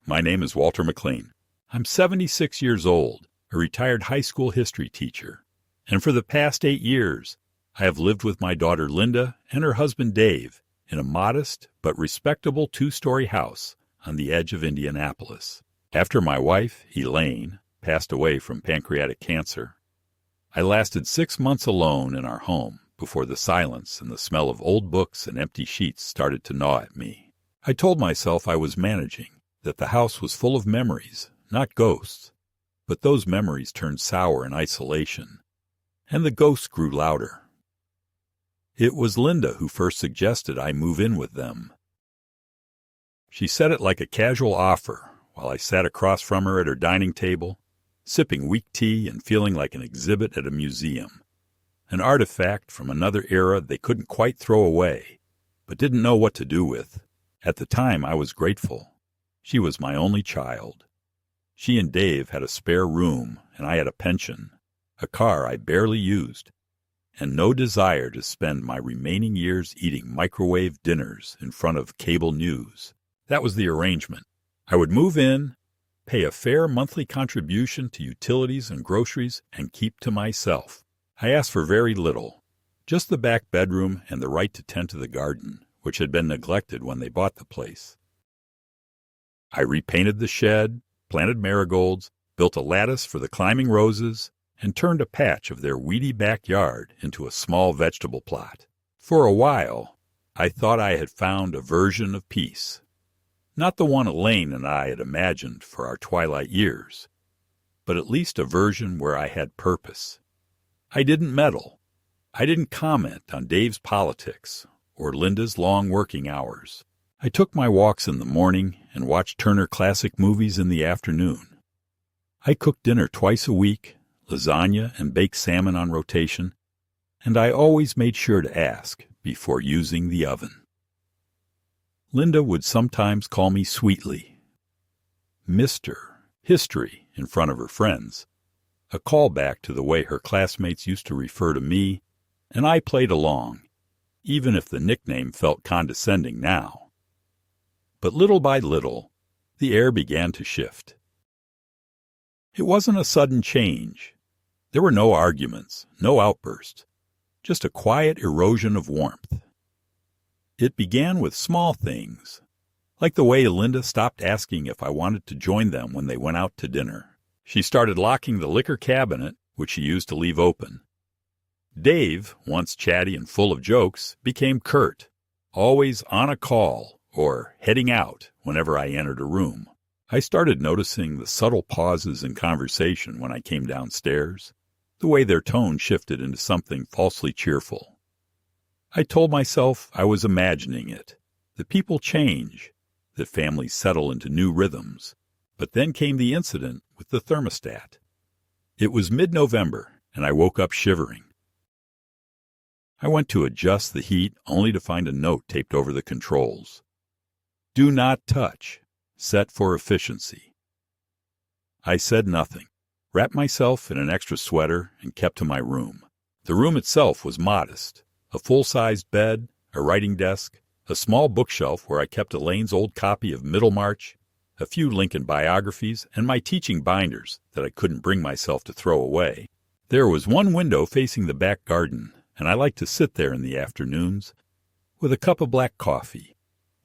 My name is Walter McLean. I'm 76 years old, a retired high school history teacher, and for the past 8 years, I have lived with my daughter Linda and her husband Dave in a modest but respectable 2-story house on the edge of Indianapolis. After my wife, Elaine, passed away from pancreatic cancer, I lasted 6 months alone in our home before the silence and the smell of old books and empty sheets started to gnaw at me. I told myself I was managing, that the house was full of memories, not ghosts. But those memories turned sour in isolation, and the ghosts grew louder. It was Linda who first suggested I move in with them. She said it like a casual offer while I sat across from her at her dining table, sipping weak tea and feeling like an exhibit at a museum, an artifact from another era they couldn't quite throw away, but didn't know what to do with. At the time, I was grateful. She was my only child. She and Dave had a spare room, and I had a pension, a car I barely used, and no desire to spend my remaining years eating microwave dinners in front of cable news. That was the arrangement. I would move in, pay a fair monthly contribution to utilities and groceries, and keep to myself. I asked for very little, just the back bedroom and the right to tend to the garden, which had been neglected when they bought the place. I repainted the shed, planted marigolds, built a lattice for the climbing roses, and turned a patch of their weedy backyard into a small vegetable plot. For a while, I thought I had found a version of peace. Not the one Elaine and I had imagined for our twilight years, but at least a version where I had purpose. I didn't meddle. I didn't comment on Dave's politics or Linda's long working hours. I took my walks in the morning and watched Turner Classic Movies in the afternoon. I cooked dinner twice a week, lasagna and baked salmon on rotation, and I always made sure to ask before using the oven. Linda would sometimes call me sweetly Mr. History in front of her friends, a callback to the way her classmates used to refer to me, and I played along, even if the nickname felt condescending now. But little by little, the air began to shift. It wasn't a sudden change. There were no arguments, no outbursts, just a quiet erosion of warmth. It began with small things, like the way Linda stopped asking if I wanted to join them when they went out to dinner. She started locking the liquor cabinet, which she used to leave open. Dave, once chatty and full of jokes, became curt, always on a call or heading out whenever I entered a room. I started noticing the subtle pauses in conversation when I came downstairs, the way their tone shifted into something falsely cheerful. I told myself I was imagining it, that people change, that families settle into new rhythms. But then came the incident with the thermostat. It was mid-November, and I woke up shivering. I went to adjust the heat only to find a note taped over the controls. Do not touch. Set for efficiency. I said nothing, wrapped myself in an extra sweater, and kept to my room. The room itself was modest. A full-sized bed, a writing desk, a small bookshelf where I kept Elaine's old copy of Middlemarch, a few Lincoln biographies, and my teaching binders that I couldn't bring myself to throw away. There was one window facing the back garden, and I liked to sit there in the afternoons with a cup of black coffee,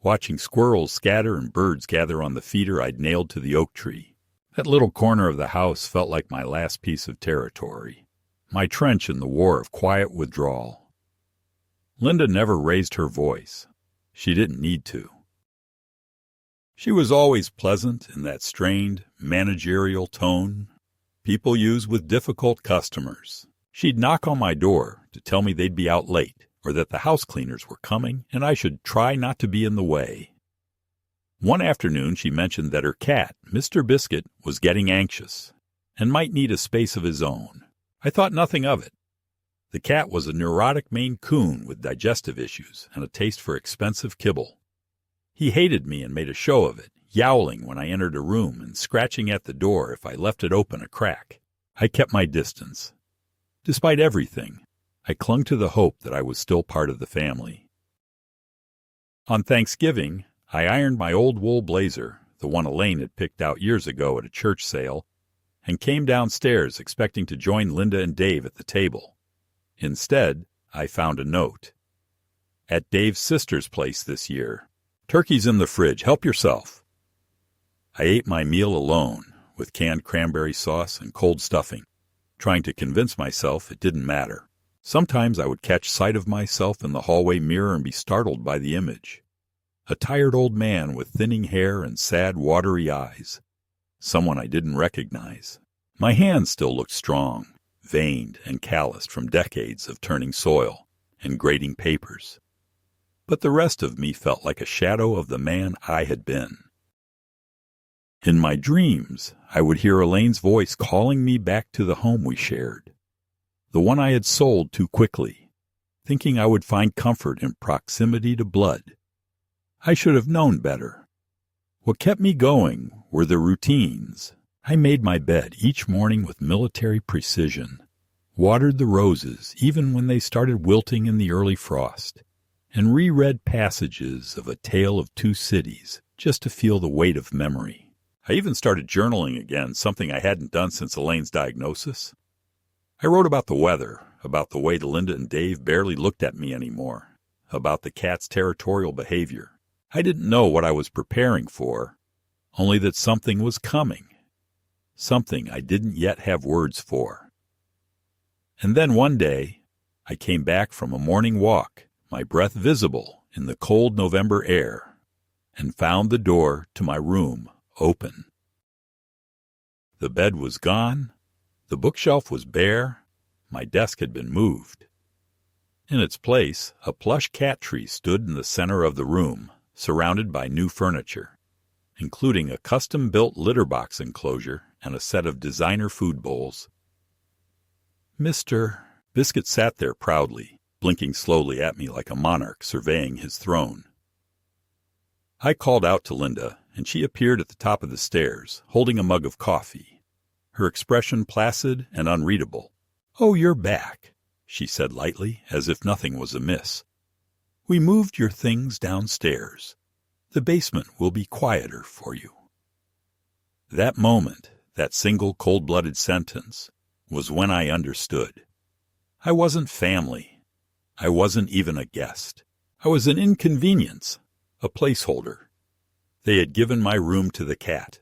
watching squirrels scatter and birds gather on the feeder I'd nailed to the oak tree. That little corner of the house felt like my last piece of territory, my trench in the war of quiet withdrawal. Linda never raised her voice. She didn't need to. She was always pleasant in that strained, managerial tone people use with difficult customers. She'd knock on my door to tell me they'd be out late, or that the house cleaners were coming and I should try not to be in the way. One afternoon she mentioned that her cat, Mr. Biscuit, was getting anxious and might need a space of his own. I thought nothing of it. The cat was a neurotic Maine Coon with digestive issues and a taste for expensive kibble. He hated me and made a show of it, yowling when I entered a room and scratching at the door if I left it open a crack. I kept my distance. Despite everything, I clung to the hope that I was still part of the family. On Thanksgiving, I ironed my old wool blazer, the one Elaine had picked out years ago at a church sale, and came downstairs expecting to join Linda and Dave at the table. Instead, I found a note. At Dave's sister's place this year. Turkey's in the fridge. Help yourself. I ate my meal alone, with canned cranberry sauce and cold stuffing, trying to convince myself it didn't matter. Sometimes I would catch sight of myself in the hallway mirror and be startled by the image. A tired old man with thinning hair and sad, watery eyes. Someone I didn't recognize. My hands still looked strong, veined and calloused from decades of turning soil and grading papers. But the rest of me felt like a shadow of the man I had been. In my dreams, I would hear Elaine's voice calling me back to the home we shared, the one I had sold too quickly, thinking I would find comfort in proximity to blood. I should have known better. What kept me going were the routines. I made my bed each morning with military precision, watered the roses even when they started wilting in the early frost, and reread passages of A Tale of Two Cities just to feel the weight of memory. I even started journaling again, something I hadn't done since Elaine's diagnosis. I wrote about the weather, about the way Linda and Dave barely looked at me anymore, about the cat's territorial behavior. I didn't know what I was preparing for, only that something was coming, something I didn't yet have words for. And then one day, I came back from a morning walk, my breath visible in the cold November air, and found the door to my room open. The bed was gone, the bookshelf was bare, my desk had been moved. In its place, a plush cat tree stood in the center of the room, surrounded by new furniture, including a custom-built litter box enclosure and a set of designer food bowls. Mr. Biscuit sat there proudly, blinking slowly at me like a monarch surveying his throne. I called out to Linda, and she appeared at the top of the stairs, holding a mug of coffee, her expression placid and unreadable. "Oh, you're back," she said lightly, as if nothing was amiss. "We moved your things downstairs. The basement will be quieter for you." That moment, that single cold-blooded sentence, was when I understood. I wasn't family. I wasn't even a guest. I was an inconvenience, a placeholder. They had given my room to the cat.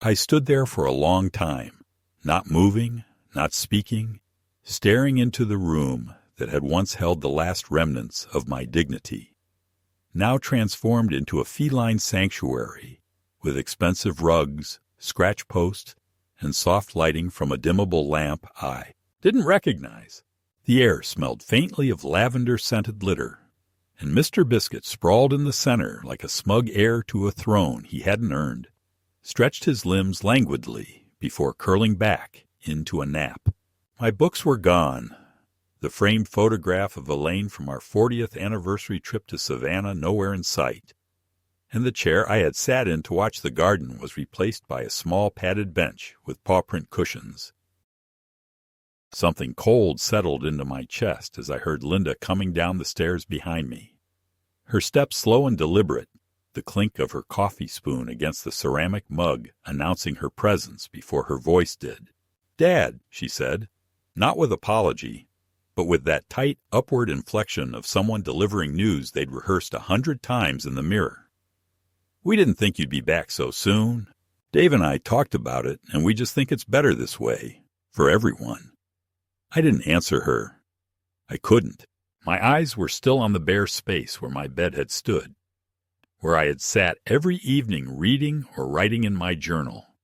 I stood there for a long time, not moving, not speaking, staring into the room that had once held the last remnants of my dignity, now transformed into a feline sanctuary with expensive rugs, scratch posts, and soft lighting from a dimmable lamp I didn't recognize. The air smelled faintly of lavender-scented litter, and Mr. Biscuit sprawled in the center like a smug heir to a throne he hadn't earned, stretched his limbs languidly before curling back into a nap. My books were gone, the framed photograph of Elaine from our 40th anniversary trip to Savannah nowhere in sight, and the chair I had sat in to watch the garden was replaced by a small padded bench with paw-print cushions. Something cold settled into my chest as I heard Linda coming down the stairs behind me. Her step slow and deliberate, the clink of her coffee spoon against the ceramic mug announcing her presence before her voice did. "Dad," she said, not with apology, but with that tight upward inflection of someone delivering news they'd rehearsed 100 times in the mirror. "We didn't think you'd be back so soon. Dave and I talked about it, and we just think it's better this way, for everyone." I didn't answer her. I couldn't. My eyes were still on the bare space where my bed had stood, where I had sat every evening reading or writing in my journal,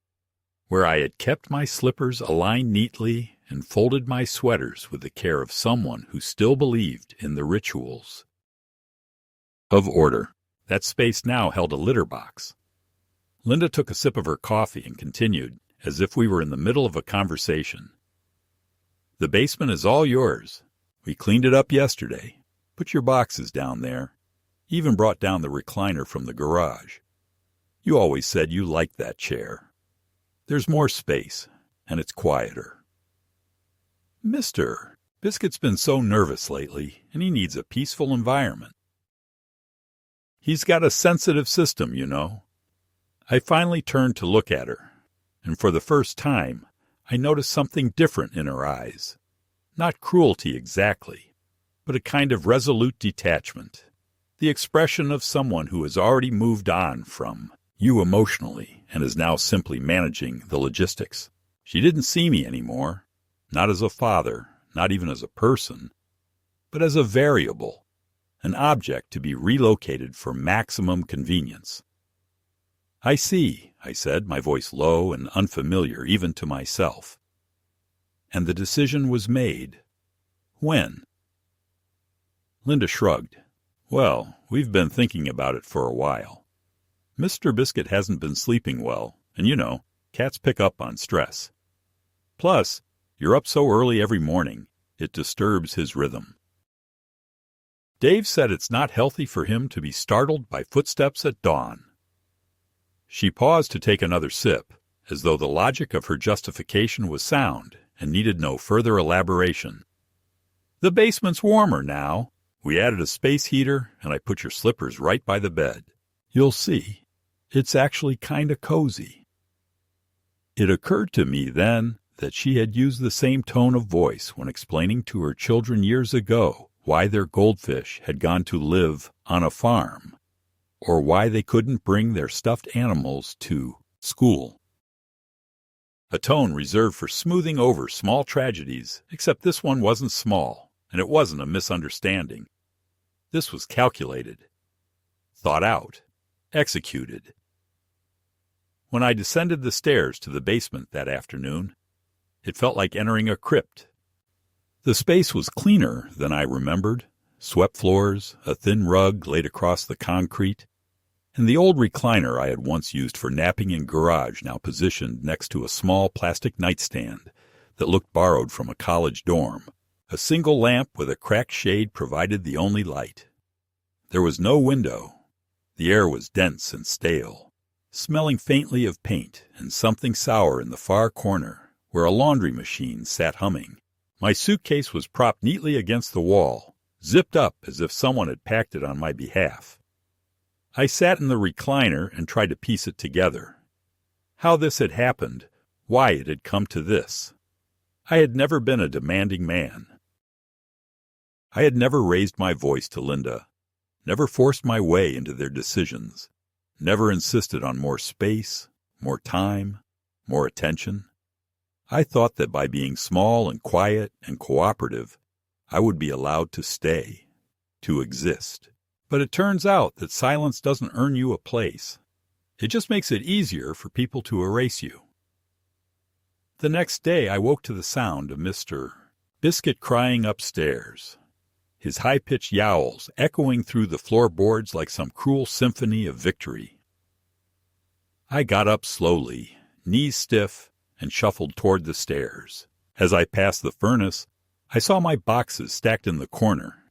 where I had kept my slippers aligned neatly and folded my sweaters with the care of someone who still believed in the rituals of order. That space now held a litter box. Linda took a sip of her coffee and continued, as if we were in the middle of a conversation. "The basement is all yours. We cleaned it up yesterday. Put your boxes down there. Even brought down the recliner from the garage. You always said you liked that chair. There's more space, and it's quieter." "Mr. Biscuit's been so nervous lately, and he needs a peaceful environment." "He's got a sensitive system, you know. I finally turned to look at her, and for the first time, I noticed something different in her eyes. Not cruelty exactly, but a kind of resolute detachment. The expression of someone who has already moved on from you emotionally and is now simply managing the logistics. She didn't see me anymore, not as a father, not even as a person, but as a variable, an object to be relocated for maximum convenience. "I see," I said, my voice low and unfamiliar even to myself. "And the decision was made. When?" Linda shrugged. "Well, we've been thinking about it for a while. Mr. Biscuit hasn't been sleeping well, and you know, cats pick up on stress. Plus, you're up so early every morning, it disturbs his rhythm. Dave said it's not healthy for him to be startled by footsteps at dawn." She paused to take another sip, as though the logic of her justification was sound and needed no further elaboration. "The basement's warmer now. We added a space heater, and I put your slippers right by the bed. You'll see. It's actually kinda cozy." It occurred to me then that she had used the same tone of voice when explaining to her children years ago why their goldfish had gone to live on a farm, or why they couldn't bring their stuffed animals to school. A tone reserved for smoothing over small tragedies, except this one wasn't small, and it wasn't a misunderstanding. This was calculated, thought out, executed. When I descended the stairs to the basement that afternoon, it felt like entering a crypt. The space was cleaner than I remembered, swept floors, a thin rug laid across the concrete, and the old recliner I had once used for napping in garage now positioned next to a small plastic nightstand that looked borrowed from a college dorm. A single lamp with a cracked shade provided the only light. There was no window. The air was dense and stale, smelling faintly of paint and something sour in the far corner, where a laundry machine sat humming. My suitcase was propped neatly against the wall, zipped up as if someone had packed it on my behalf. I sat in the recliner and tried to piece it together. How this had happened, why it had come to this. I had never been a demanding man. I had never raised my voice to Linda, never forced my way into their decisions, never insisted on more space, more time, more attention. I thought that by being small and quiet and cooperative, I would be allowed to stay, to exist. But it turns out that silence doesn't earn you a place. It just makes it easier for people to erase you. The next day I woke to the sound of Mr. Biscuit crying upstairs, his high-pitched yowls echoing through the floorboards like some cruel symphony of victory. I got up slowly, knees stiff, and shuffled toward the stairs. As I passed the furnace, I saw my boxes stacked in the corner,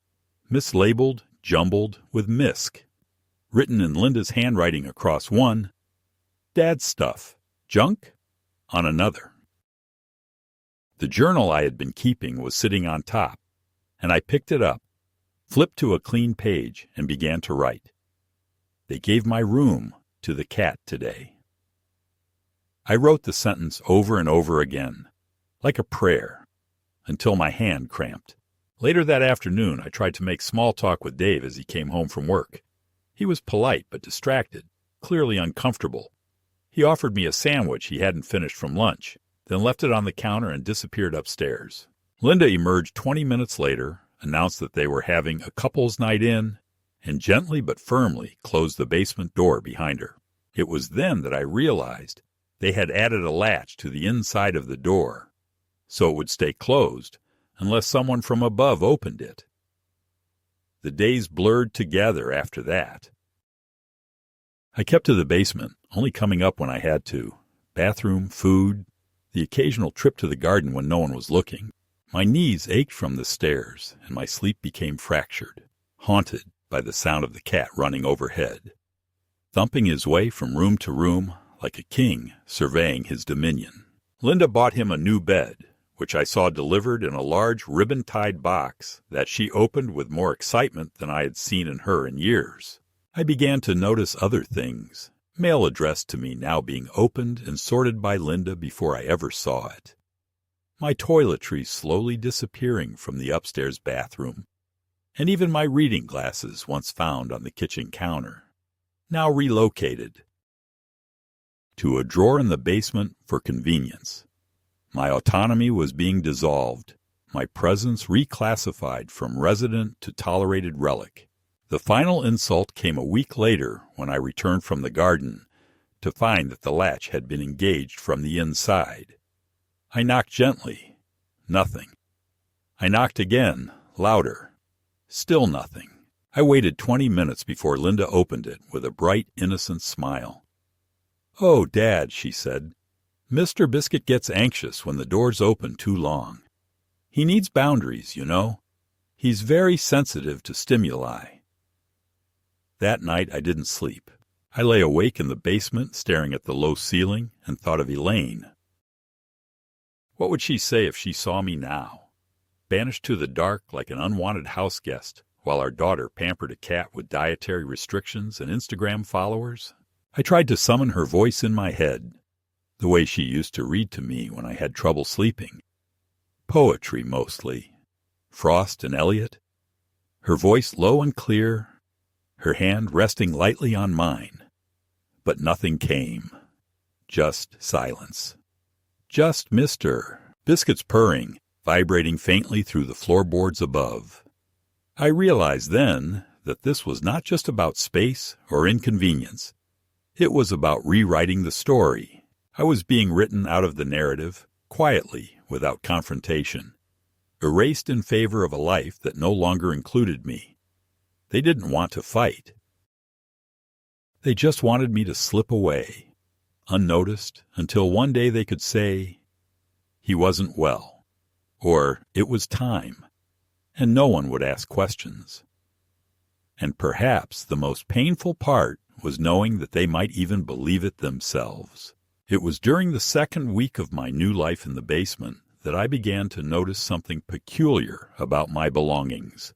mislabeled, jumbled, with MISC, written in Linda's handwriting across one, Dad's stuff, junk, on another. The journal I had been keeping was sitting on top, and I picked it up, flipped to a clean page, and began to write. They gave my room to the cat today. I wrote the sentence over and over again, like a prayer, until my hand cramped. Later that afternoon, I tried to make small talk with Dave as he came home from work. He was polite but distracted, clearly uncomfortable. He offered me a sandwich he hadn't finished from lunch, then left it on the counter and disappeared upstairs. Linda emerged 20 minutes later, announced that they were having a couple's night in, and gently but firmly closed the basement door behind her. It was then that I realized they had added a latch to the inside of the door, so it would stay closed unless someone from above opened it. The days blurred together after that. I kept to the basement, only coming up when I had to. Bathroom, food, the occasional trip to the garden when no one was looking. My knees ached from the stairs, and my sleep became fractured, haunted by the sound of the cat running overhead, thumping his way from room to room like a king surveying his dominion. Linda bought him a new bed, which I saw delivered in a large ribbon-tied box that she opened with more excitement than I had seen in her in years. I began to notice other things, mail addressed to me now being opened and sorted by Linda before I ever saw it. My toiletries slowly disappearing from the upstairs bathroom, and even my reading glasses once found on the kitchen counter, now relocated to a drawer in the basement for convenience. My autonomy was being dissolved, my presence reclassified from resident to tolerated relic. The final insult came a week later when I returned from the garden to find that the latch had been engaged from the inside. I knocked gently. Nothing. I knocked again, louder. Still nothing. I waited 20 minutes before Linda opened it with a bright, innocent smile. "Oh, Dad," she said, "Mr. Biscuit gets anxious when the door's open too long. He needs boundaries, you know. He's very sensitive to stimuli." That night I didn't sleep. I lay awake in the basement, staring at the low ceiling, and thought of Elaine. What would she say if she saw me now, banished to the dark like an unwanted house guest, while our daughter pampered a cat with dietary restrictions and Instagram followers? I tried to summon her voice in my head, the way she used to read to me when I had trouble sleeping. Poetry, mostly. Frost and Eliot. Her voice low and clear, her hand resting lightly on mine. But nothing came. Just silence. Just Mr. Biscuit's purring, vibrating faintly through the floorboards above. I realized then that this was not just about space or inconvenience. It was about rewriting the story. I was being written out of the narrative, quietly, without confrontation, erased in favor of a life that no longer included me. They didn't want to fight. They just wanted me to slip away, unnoticed, until one day they could say, "He wasn't well," or "It was time," and no one would ask questions. And perhaps the most painful part was knowing that they might even believe it themselves. It was during the second week of my new life in the basement that I began to notice something peculiar about my belongings,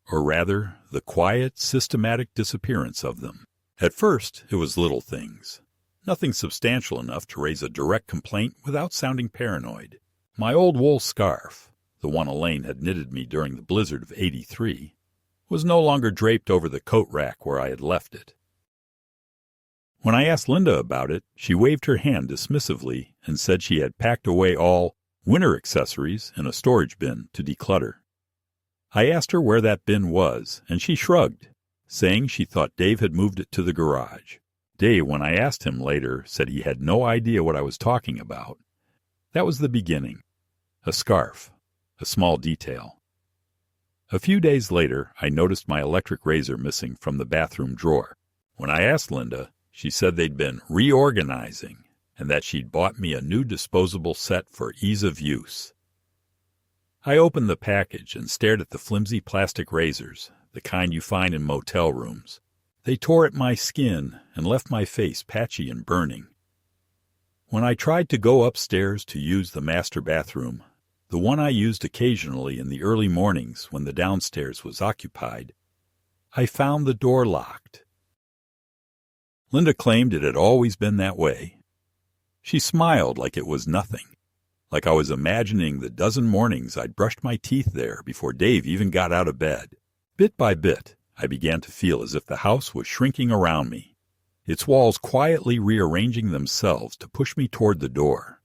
or rather, the quiet, systematic disappearance of them. At first, it was little things, nothing substantial enough to raise a direct complaint without sounding paranoid. My old wool scarf, the one Elaine had knitted me during the blizzard of '83, was no longer draped over the coat rack where I had left it. When I asked Linda about it, she waved her hand dismissively and said she had packed away all winter accessories in a storage bin to declutter. I asked her where that bin was, and she shrugged, saying she thought Dave had moved it to the garage. Dave, when I asked him later, said he had no idea what I was talking about. That was the beginning. A scarf. A small detail. A few days later, I noticed my electric razor missing from the bathroom drawer. When I asked Linda, she said they'd been reorganizing and that she'd bought me a new disposable set for ease of use. I opened the package and stared at the flimsy plastic razors, the kind you find in motel rooms. They tore at my skin and left my face patchy and burning. When I tried to go upstairs to use the master bathroom, the one I used occasionally in the early mornings when the downstairs was occupied, I found the door locked. Linda claimed it had always been that way. She smiled like it was nothing, like I was imagining the dozen mornings I'd brushed my teeth there before Dave even got out of bed. Bit by bit, I began to feel as if the house was shrinking around me, its walls quietly rearranging themselves to push me toward the door.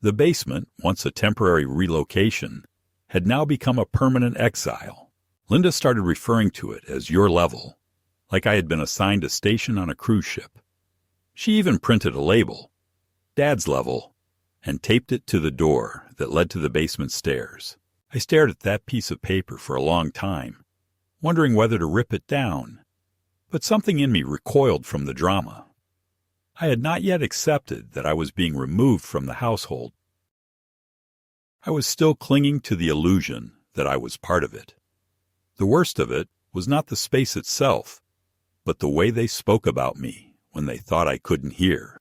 The basement, once a temporary relocation, had now become a permanent exile. Linda started referring to it as your level, like I had been assigned a station on a cruise ship. She even printed a label, Dad's level, and taped it to the door that led to the basement stairs. I stared at that piece of paper for a long time, wondering whether to rip it down, but something in me recoiled from the drama. I had not yet accepted that I was being removed from the household. I was still clinging to the illusion that I was part of it. The worst of it was not the space itself, but the way they spoke about me when they thought I couldn't hear.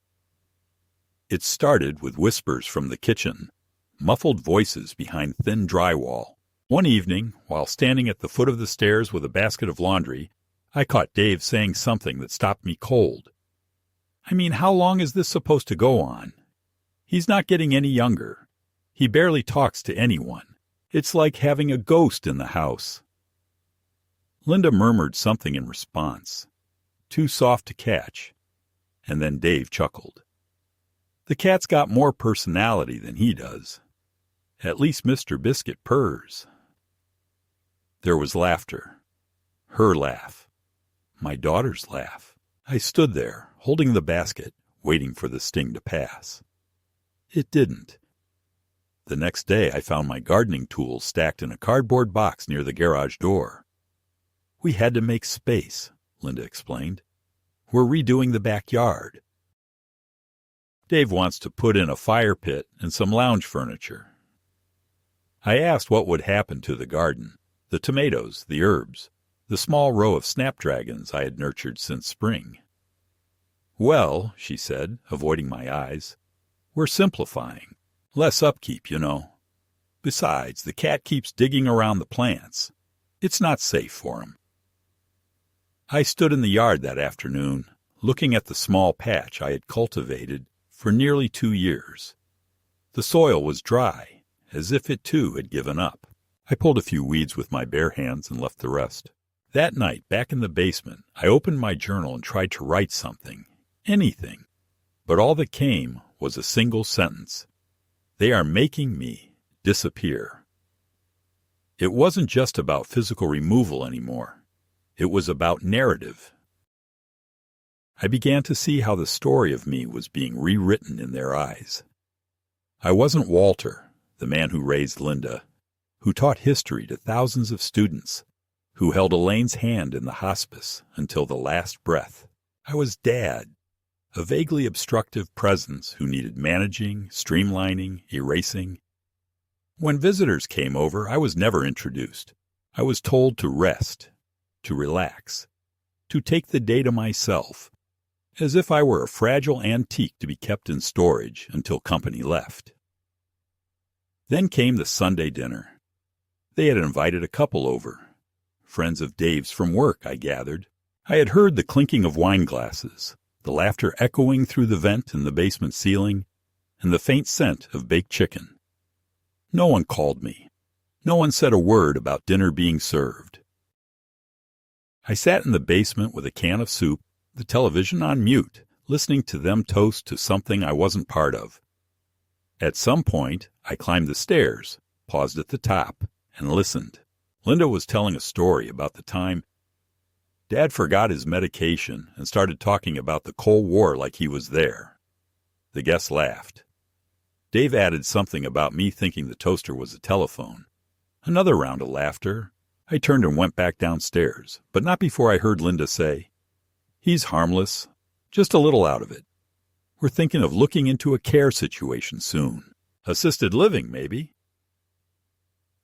It started with whispers from the kitchen, muffled voices behind thin drywall. One evening, while standing at the foot of the stairs with a basket of laundry, I caught Dave saying something that stopped me cold. I mean, how long is this supposed to go on? He's not getting any younger. He barely talks to anyone. It's like having a ghost in the house." Linda murmured something in response, too soft to catch, and then Dave chuckled. "The cat's got more personality than he does. At least Mr. Biscuit purrs." There was laughter. Her laugh. My daughter's laugh. I stood there, holding the basket, waiting for the sting to pass. It didn't. The next day I found my gardening tools stacked in a cardboard box near the garage door. "We had to make space," Linda explained. "We're redoing the backyard. Dave wants to put in a fire pit and some lounge furniture." I asked what would happen to the garden, the tomatoes, the herbs, the small row of snapdragons I had nurtured since spring. "Well," she said, avoiding my eyes, "we're simplifying. Less upkeep, you know. Besides, the cat keeps digging around the plants. It's not safe for him." I stood in the yard that afternoon, looking at the small patch I had cultivated for nearly 2 years. The soil was dry, as if it too had given up. I pulled a few weeds with my bare hands and left the rest. That night, back in the basement, I opened my journal and tried to write something, anything. But all that came was a single sentence. "They are making me disappear." It wasn't just about physical removal anymore. It was about narrative. I began to see how the story of me was being rewritten in their eyes. I wasn't Walter, the man who raised Linda, who taught history to thousands of students, who held Elaine's hand in the hospice until the last breath. I was Dad, a vaguely obstructive presence who needed managing, streamlining, erasing. When visitors came over, I was never introduced. I was told to rest, to relax, to take the day to myself, as if I were a fragile antique to be kept in storage until company left. Then came the Sunday dinner. They had invited a couple over, friends of Dave's from work, I gathered. I had heard the clinking of wine glasses, the laughter echoing through the vent in the basement ceiling, and the faint scent of baked chicken. No one called me. No one said a word about dinner being served. I sat in the basement with a can of soup, the television on mute, listening to them toast to something I wasn't part of. At some point, I climbed the stairs, paused at the top, and listened. Linda was telling a story about the time Dad forgot his medication and started talking about the Cold War like he was there. The guests laughed. Dave added something about me thinking the toaster was a telephone. Another round of laughter. I turned and went back downstairs, but not before I heard Linda say, "He's harmless, just a little out of it. We're thinking of looking into a care situation soon. Assisted living, maybe."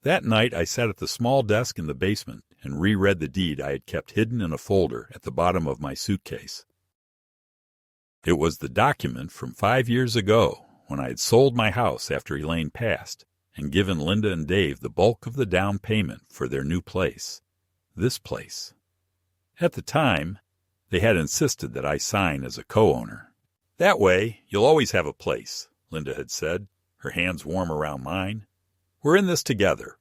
That night I sat at the small desk in the basement and reread the deed I had kept hidden in a folder at the bottom of my suitcase. It was the document from 5 years ago when I had sold my house after Elaine passed and given Linda and Dave the bulk of the down payment for their new place, this place. At the time, they had insisted that I sign as a co-owner. "That way, you'll always have a place," Linda had said, her hands warm around mine. "We're in this together."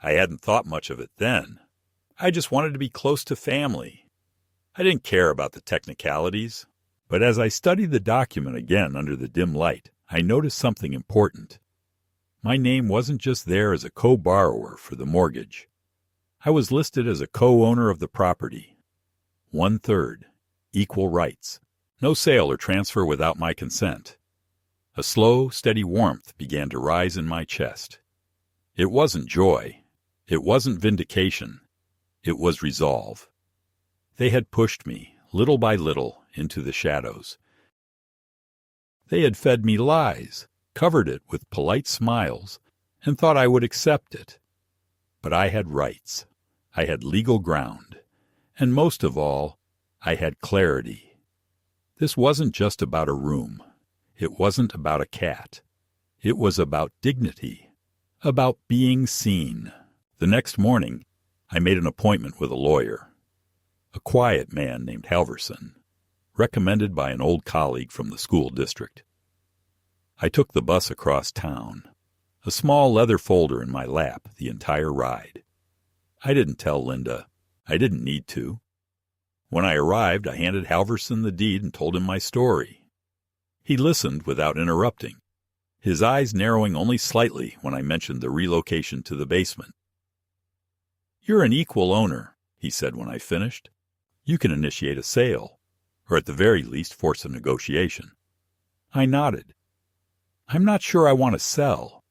I hadn't thought much of it then. I just wanted to be close to family. I didn't care about the technicalities, but as I studied the document again under the dim light, I noticed something important. My name wasn't just there as a co-borrower for the mortgage. I was listed as a co-owner of the property. 1/3, equal rights, no sale or transfer without my consent. A slow, steady warmth began to rise in my chest. It wasn't joy. It wasn't vindication. It was resolve. They had pushed me, little by little, into the shadows. They had fed me lies, covered it with polite smiles, and thought I would accept it. But I had rights. I had legal ground. And most of all, I had clarity. This wasn't just about a room. It wasn't about a cat. It was about dignity, about being seen. The next morning, I made an appointment with a lawyer, a quiet man named Halverson. recommended by an old colleague from the school district. I took the bus across town, a small leather folder in my lap the entire ride. I didn't tell Linda. I didn't need to. When I arrived, I handed Halverson the deed and told him my story. He listened without interrupting, his eyes narrowing only slightly when I mentioned the relocation to the basement. "You're an equal owner," he said when I finished. "You can initiate a sale, or at the very least force a negotiation." I nodded. "I'm not sure I want to sell,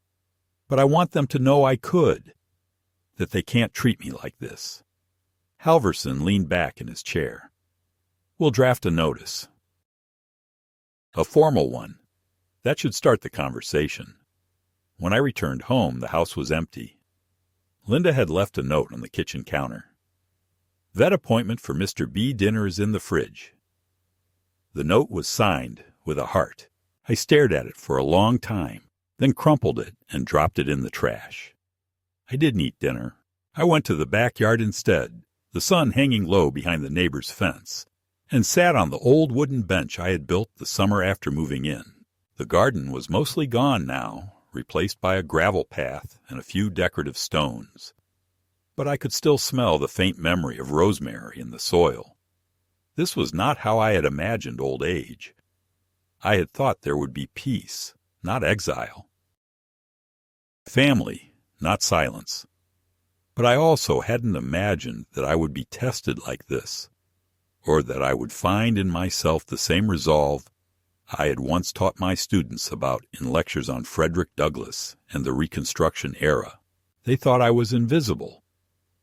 but I want them to know I could, that they can't treat me like this." Halverson leaned back in his chair. "We'll draft a notice. A formal one. That should start the conversation." When I returned home, the house was empty. Linda had left a note on the kitchen counter. "Vet appointment for Mr. B. Dinner is in the fridge." The note was signed with a heart. I stared at it for a long time, then crumpled it and dropped it in the trash. I didn't eat dinner. I went to the backyard instead, the sun hanging low behind the neighbor's fence, and sat on the old wooden bench I had built the summer after moving in. The garden was mostly gone now, replaced by a gravel path and a few decorative stones. But I could still smell the faint memory of rosemary in the soil. This was not how I had imagined old age. I had thought there would be peace, not exile. Family, not silence. But I also hadn't imagined that I would be tested like this, or that I would find in myself the same resolve I had once taught my students about in lectures on Frederick Douglass and the Reconstruction era. They thought I was invisible.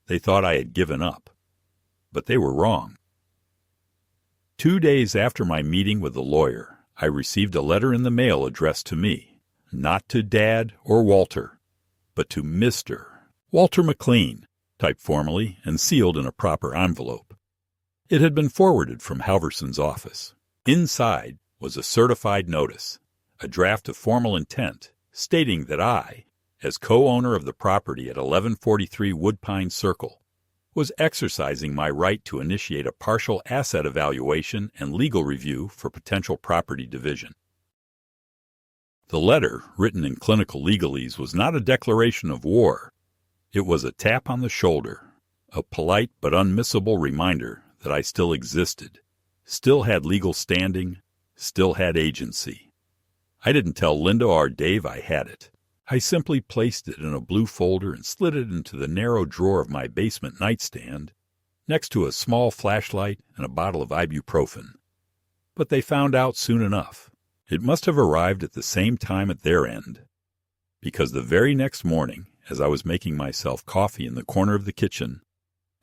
They thought I had given up. But they were wrong. 2 days after my meeting with the lawyer, I received a letter in the mail addressed to me, not to Dad or Walter, but to Mr. Walter McLean, typed formally and sealed in a proper envelope. It had been forwarded from Halverson's office. Inside was a certified notice, a draft of formal intent, stating that I, as co-owner of the property at 1143 Woodpine Circle, was exercising my right to initiate a partial asset evaluation and legal review for potential property division. The letter, written in clinical legalese, was not a declaration of war. It was a tap on the shoulder, a polite but unmissable reminder that I still existed, still had legal standing, still had agency. I didn't tell Linda or Dave I had it. I simply placed it in a blue folder and slid it into the narrow drawer of my basement nightstand, next to a small flashlight and a bottle of ibuprofen. But they found out soon enough. It must have arrived at the same time at their end, because the very next morning, as I was making myself coffee in the corner of the kitchen,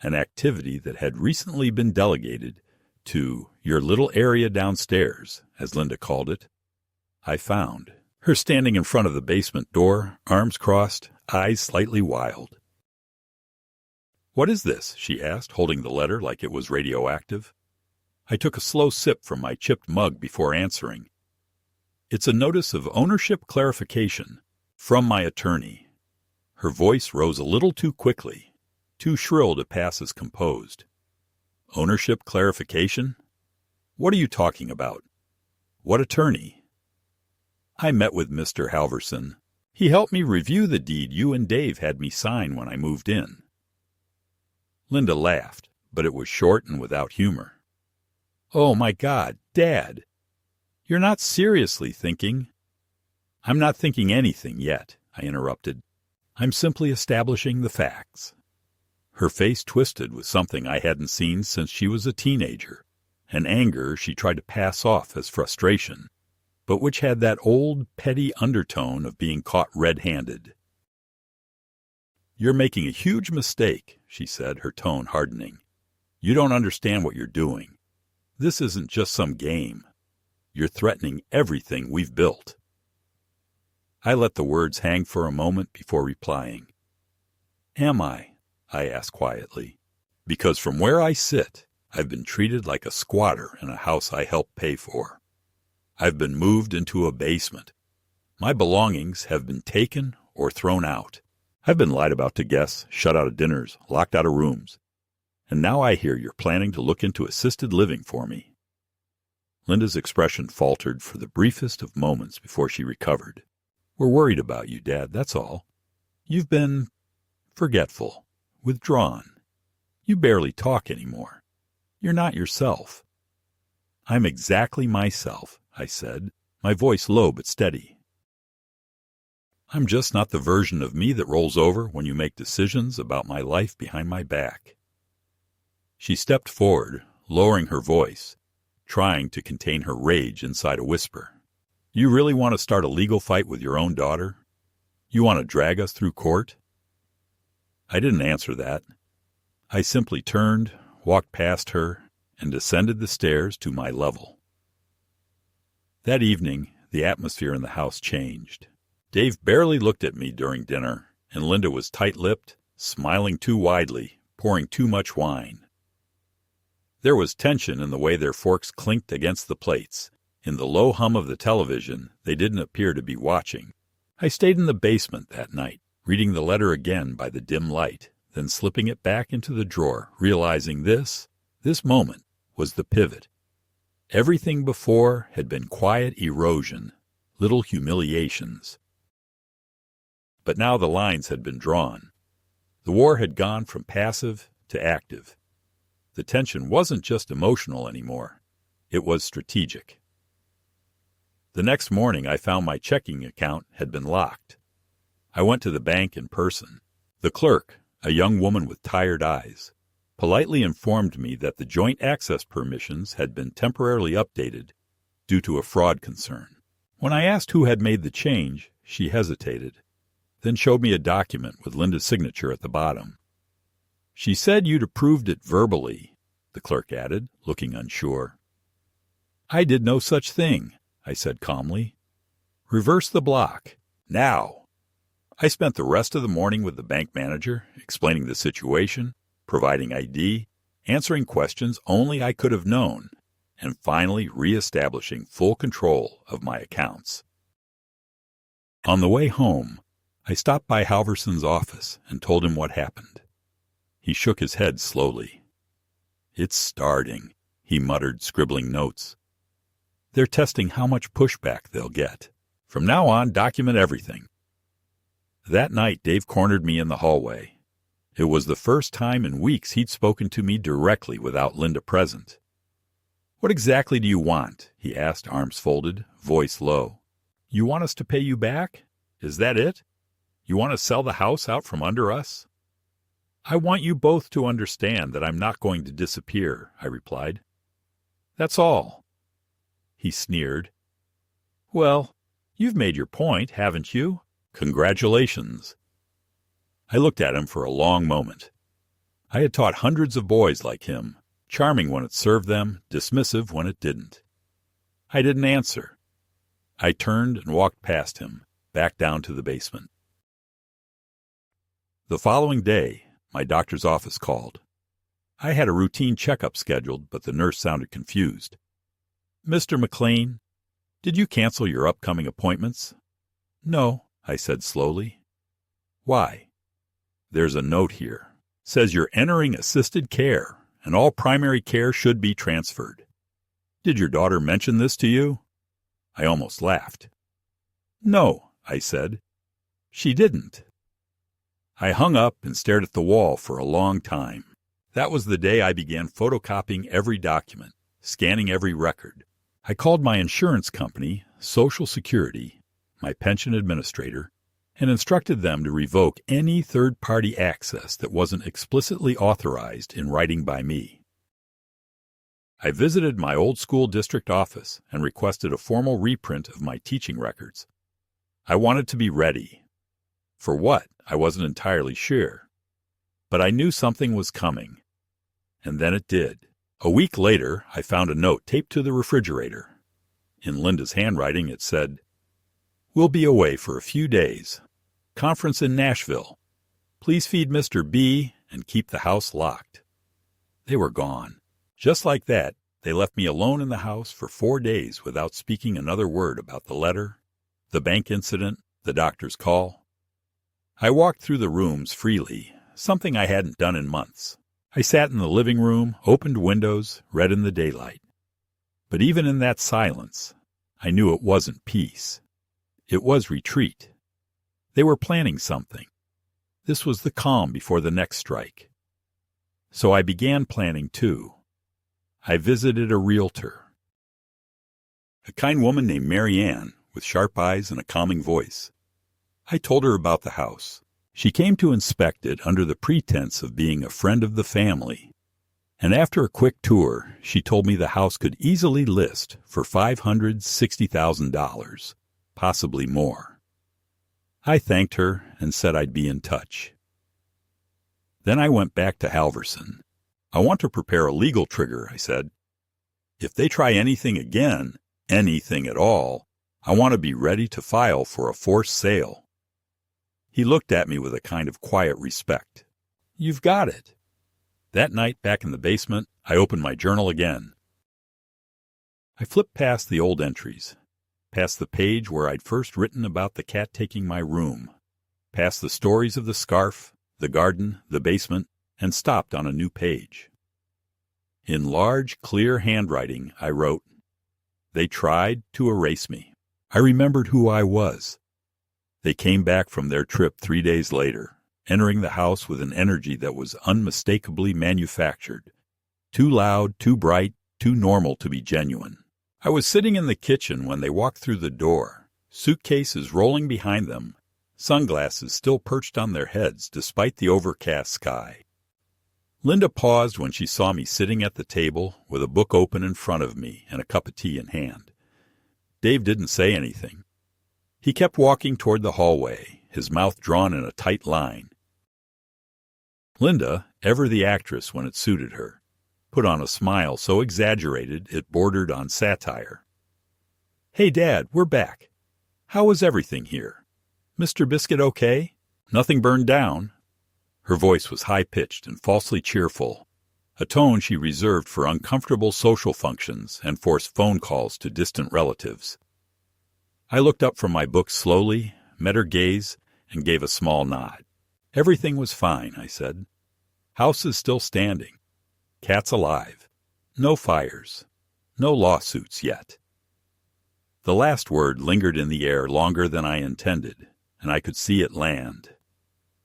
an activity that had recently been delegated to your little area downstairs, as Linda called it, I found her standing in front of the basement door, arms crossed, eyes slightly wild. "What is this?" she asked, holding the letter like it was radioactive. I took a slow sip from my chipped mug before answering. "It's a notice of ownership clarification from my attorney." Her voice rose a little too quickly, too shrill to pass as composed. "Ownership clarification? What are you talking about? What attorney?" "I met with Mr. Halverson. He helped me review the deed you and Dave had me sign when I moved in." Linda laughed, but it was short and without humor. "Oh, my God, Dad! You're not seriously thinking—" "I'm not thinking anything yet," I interrupted. "I'm simply establishing the facts." Her face twisted with something I hadn't seen since she was a teenager, an anger she tried to pass off as frustration, but which had that old, petty undertone of being caught red-handed. "You're making a huge mistake," she said, her tone hardening. "You don't understand what you're doing. This isn't just some game. You're threatening everything we've built." I let the words hang for a moment before replying. "Am I?" I asked quietly. "Because from where I sit, I've been treated like a squatter in a house I helped pay for. I've been moved into a basement. My belongings have been taken or thrown out. I've been lied about to guests, shut out of dinners, locked out of rooms. And now I hear you're planning to look into assisted living for me." Linda's expression faltered for the briefest of moments before she recovered. "We're worried about you, Dad, that's all. You've been forgetful, withdrawn. You barely talk anymore. You're not yourself." "I'm exactly myself," I said, my voice low but steady. "I'm just not the version of me that rolls over when you make decisions about my life behind my back." She stepped forward, lowering her voice, trying to contain her rage inside a whisper. "You really want to start a legal fight with your own daughter? You want to drag us through court?" I didn't answer that. I simply turned, walked past her, and descended the stairs to my level. That evening, the atmosphere in the house changed. Dave barely looked at me during dinner, and Linda was tight-lipped, smiling too widely, pouring too much wine. There was tension in the way their forks clinked against the plates. In the low hum of the television, they didn't appear to be watching. I stayed in the basement that night, reading the letter again by the dim light, then slipping it back into the drawer, realizing this moment, was the pivot. Everything before had been quiet erosion, little humiliations. But now the lines had been drawn. The war had gone from passive to active. The tension wasn't just emotional anymore. It was strategic. The next morning, I found my checking account had been locked. I went to the bank in person. The clerk, a young woman with tired eyes, politely informed me that the joint access permissions had been temporarily updated due to a fraud concern. When I asked who had made the change, she hesitated, then showed me a document with Linda's signature at the bottom. "She said you'd approved it verbally," the clerk added, looking unsure. "I did no such thing," I said calmly. "Reverse the block. Now." I spent the rest of the morning with the bank manager, explaining the situation, providing ID, answering questions only I could have known, and finally re-establishing full control of my accounts. On the way home, I stopped by Halverson's office and told him what happened. He shook his head slowly. "It's starting," he muttered, scribbling notes. "They're testing how much pushback they'll get. From now on, document everything." That night, Dave cornered me in the hallway. It was the first time in weeks he'd spoken to me directly without Linda present. "What exactly do you want?" he asked, arms folded, voice low. "You want us to pay you back? Is that it? You want to sell the house out from under us?" "I want you both to understand that I'm not going to disappear," I replied. "That's all." He sneered. "Well, you've made your point, haven't you? Congratulations." I looked at him for a long moment. I had taught hundreds of boys like him, charming when it served them, dismissive when it didn't. I didn't answer. I turned and walked past him, back down to the basement. The following day, my doctor's office called. I had a routine checkup scheduled, but the nurse sounded confused. "Mr. McLean, did you cancel your upcoming appointments?" "No," I said slowly. "Why?" "There's a note here. Says you're entering assisted care, and all primary care should be transferred. Did your daughter mention this to you?" I almost laughed. "No," I said. "She didn't." I hung up and stared at the wall for a long time. That was the day I began photocopying every document, scanning every record. I called my insurance company, Social Security, my pension administrator, and instructed them to revoke any third-party access that wasn't explicitly authorized in writing by me. I visited my old school district office and requested a formal reprint of my teaching records. I wanted to be ready. For what, I wasn't entirely sure. But I knew something was coming. And then it did. A week later, I found a note taped to the refrigerator. In Linda's handwriting, it said, "We'll be away for a few days. Conference in Nashville. Please feed Mr. B and keep the house locked." They were gone. Just like that, they left me alone in the house for 4 days without speaking another word about the letter, the bank incident, the doctor's call. I walked through the rooms freely, something I hadn't done in months. I sat in the living room, opened windows, read in the daylight. But even in that silence, I knew it wasn't peace. It was retreat. They were planning something. This was the calm before the next strike. So I began planning too. I visited a realtor. A kind woman named Mary Ann, with sharp eyes and a calming voice. I told her about the house. She came to inspect it under the pretense of being a friend of the family. And after a quick tour, she told me the house could easily list for $560,000, possibly more. I thanked her and said I'd be in touch. Then I went back to Halverson. I want to prepare a legal trigger, I said. If they try anything again, anything at all, I want to be ready to file for a forced sale. He looked at me with a kind of quiet respect. You've got it. That night, back in the basement, I opened my journal again. I flipped past the old entries, past the page where I'd first written about the cat taking my room, past the stories of the scarf, the garden, the basement, and stopped on a new page. In large, clear handwriting, I wrote, "They tried to erase me. I remembered who I was." They came back from their trip 3 days later, entering the house with an energy that was unmistakably manufactured. Too loud, too bright, too normal to be genuine. I was sitting in the kitchen when they walked through the door, suitcases rolling behind them, sunglasses still perched on their heads despite the overcast sky. Linda paused when she saw me sitting at the table with a book open in front of me and a cup of tea in hand. Dave didn't say anything. He kept walking toward the hallway, his mouth drawn in a tight line. Linda, ever the actress when it suited her, put on a smile so exaggerated it bordered on satire. "Hey, Dad, we're back. How was everything here? Mr. Biscuit okay? Nothing burned down?" Her voice was high-pitched and falsely cheerful, a tone she reserved for uncomfortable social functions and forced phone calls to distant relatives. I looked up from my book slowly, met her gaze, and gave a small nod. "Everything was fine," I said. "House is still standing. Cat's alive. No fires. No lawsuits yet." The last word lingered in the air longer than I intended, and I could see it land.